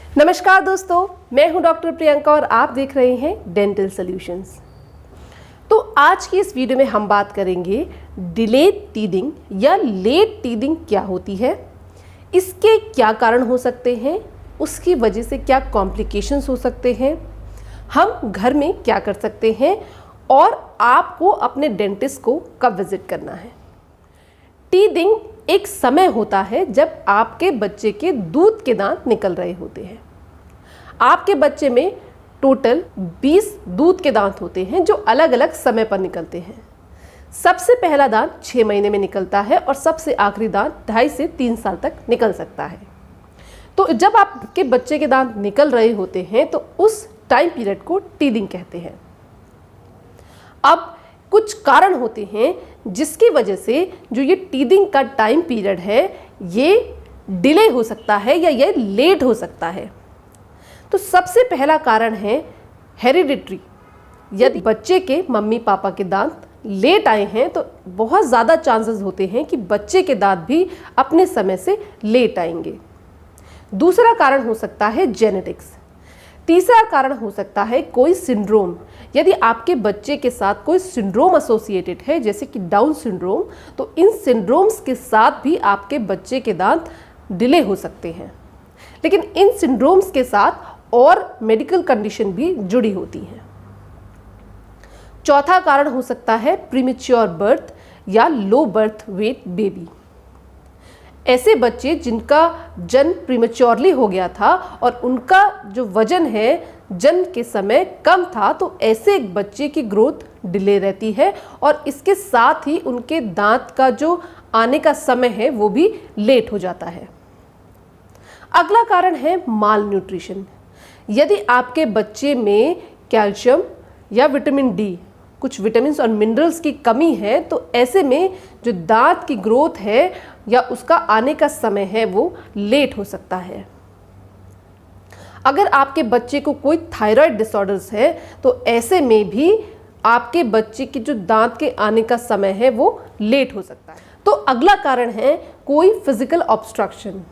नमस्कार दोस्तों, मैं हूं डॉक्टर प्रियंका और आप देख रहे हैं डेंटल सॉल्यूशंस। तो आज की इस वीडियो में हम बात करेंगे डिलेड टीथिंग या लेट टीथिंग क्या होती है, इसके क्या कारण हो सकते हैं, उसकी वजह से क्या कॉम्प्लिकेशंस हो सकते हैं, हम घर में क्या कर सकते हैं और आपको अपने डेंटिस्ट को कब विजिट करना है। टीथिंग एक समय होता है जब आपके बच्चे के दूध के दांत निकल रहे होते हैं। आपके बच्चे में टोटल 20 दूध के दांत होते हैं जो अलग अलग समय पर निकलते हैं। सबसे पहला दांत 6 महीने में निकलता है और सबसे आखिरी दांत 2.5 से 3 साल तक निकल सकता है। तो जब आपके बच्चे के दांत निकल रहे होते हैं तो उस टाइम पीरियड को टीथिंग कहते हैं। अब कुछ कारण होते हैं जिसकी वजह से जो ये टीथिंग का टाइम पीरियड है ये डिले हो सकता है या ये लेट हो सकता है। तो सबसे पहला कारण है हेरिडिटरी। यदि बच्चे के मम्मी पापा के दांत लेट आए हैं तो बहुत ज़्यादा चांसेस होते हैं कि बच्चे के दांत भी अपने समय से लेट आएंगे। दूसरा कारण हो सकता है जेनेटिक्स। तीसरा कारण हो सकता है कोई सिंड्रोम। यदि आपके बच्चे के साथ कोई सिंड्रोम एसोसिएटेड है जैसे कि डाउन सिंड्रोम, तो इन सिंड्रोम्स के साथ भी आपके बच्चे के दांत डिले हो सकते हैं। लेकिन इन सिंड्रोम्स के साथ और मेडिकल कंडीशन भी जुड़ी होती हैं। चौथा कारण हो सकता है प्रीमेच्योर बर्थ या लो बर्थ वेट बेबी। ऐसे बच्चे जिनका जन्म प्रीमेच्योरली हो गया था और उनका जो वजन है जन्म के समय कम था, तो ऐसे एक बच्चे की ग्रोथ डिले रहती है और इसके साथ ही उनके दांत का जो आने का समय है वो भी लेट हो जाता है। अगला कारण है माल न्यूट्रिशन। यदि आपके बच्चे में कैल्शियम या विटामिन डी, कुछ विटामिन और मिनरल्स की कमी है, तो ऐसे में जो दांत की ग्रोथ है या उसका आने का समय है वो लेट हो सकता है। अगर आपके बच्चे को कोई थायराइड डिसऑर्डर्स है तो ऐसे में भी आपके बच्चे की जो दांत के आने का समय है वो लेट हो सकता है। तो अगला कारण है कोई फिजिकल ऑब्स्ट्रक्शन।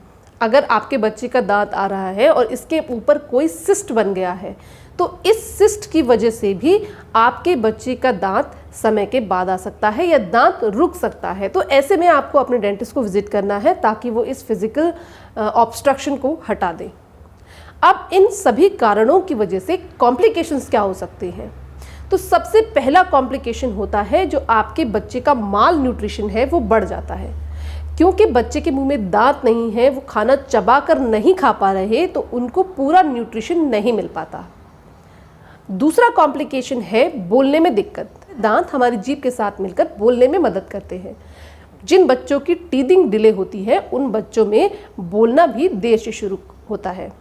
अगर आपके बच्चे का दांत आ रहा है और इसके ऊपर कोई सिस्ट बन गया है तो इस सिस्ट की वजह से भी आपके बच्चे का दांत समय के बाद आ सकता है या दांत रुक सकता है। तो ऐसे में आपको अपने डेंटिस्ट को विजिट करना है ताकि वो इस फिजिकल ऑब्स्ट्रक्शन को हटा दें। अब इन सभी कारणों की वजह से कॉम्प्लिकेशंस क्या हो सकते हैं। तो सबसे पहला कॉम्प्लिकेशन होता है जो आपके बच्चे का माल न्यूट्रिशन है वो बढ़ जाता है। क्योंकि बच्चे के मुंह में दांत नहीं है, वो खाना चबा कर नहीं खा पा रहे, तो उनको पूरा न्यूट्रिशन नहीं मिल पाता। दूसरा कॉम्प्लिकेशन है बोलने में दिक्कत। दांत हमारी जीभ के साथ मिलकर बोलने में मदद करते हैं। जिन बच्चों की टीथिंग डिले होती है उन बच्चों में बोलना भी देर से शुरू होता है।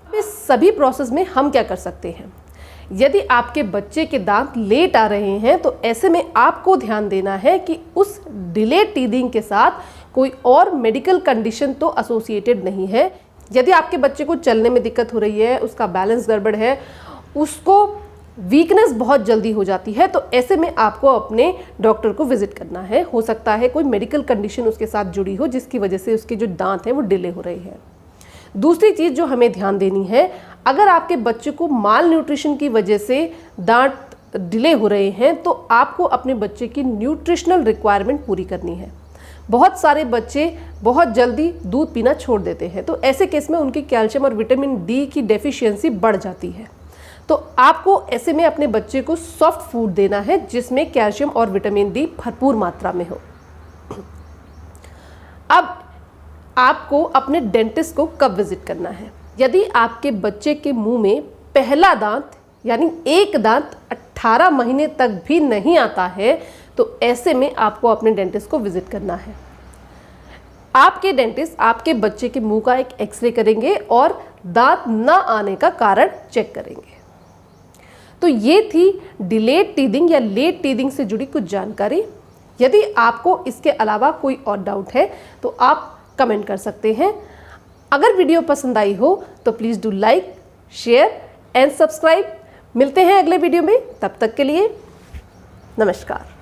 इस सभी प्रोसेस में हम क्या कर सकते हैं। यदि आपके बच्चे के दांत लेट आ रहे हैं तो ऐसे में आपको ध्यान देना है कि उस डिले टीथिंग के साथ कोई और मेडिकल कंडीशन तो एसोसिएटेड नहीं है। यदि आपके बच्चे को चलने में दिक्कत हो रही है, उसका बैलेंस गड़बड़ है, उसको वीकनेस बहुत जल्दी हो जाती है, तो ऐसे में आपको अपने डॉक्टर को विजिट करना है। हो सकता है कोई मेडिकल कंडीशन उसके साथ जुड़ी हो जिसकी वजह से उसके जो दांत हैं वो डिले हो रही है। दूसरी चीज़ जो हमें ध्यान देनी है, अगर आपके बच्चे को माल न्यूट्रिशन की वजह से दांत डिले हो रहे हैं तो आपको अपने बच्चे की न्यूट्रिशनल रिक्वायरमेंट पूरी करनी है। बहुत सारे बच्चे बहुत जल्दी दूध पीना छोड़ देते हैं, तो ऐसे केस में उनकी कैल्शियम और विटामिन डी की डेफिशिएंसी बढ़ जाती है। तो आपको ऐसे में अपने बच्चे को सॉफ्ट फूड देना है जिसमें कैल्शियम और विटामिन डी भरपूर मात्रा में हो। अब आपको अपने डेंटिस्ट को कब विजिट करना है। यदि आपके बच्चे के मुंह में पहला दांत यानी एक दांत 18 महीने तक भी नहीं आता है तो ऐसे में आपको अपने डेंटिस्ट को विजिट करना है। आपके डेंटिस्ट आपके बच्चे के मुंह का एक एक्सरे करेंगे और दांत न आने का कारण चेक करेंगे। तो ये थी डिलेड टीथिंग या लेट टीथिंग से जुड़ी कुछ जानकारी। यदि आपको इसके अलावा कोई और डाउट है तो आप कमेंट कर सकते हैं। अगर वीडियो पसंद आई हो तो please do like, share and subscribe. मिलते हैं अगले वीडियो में, तब तक के लिए नमस्कार।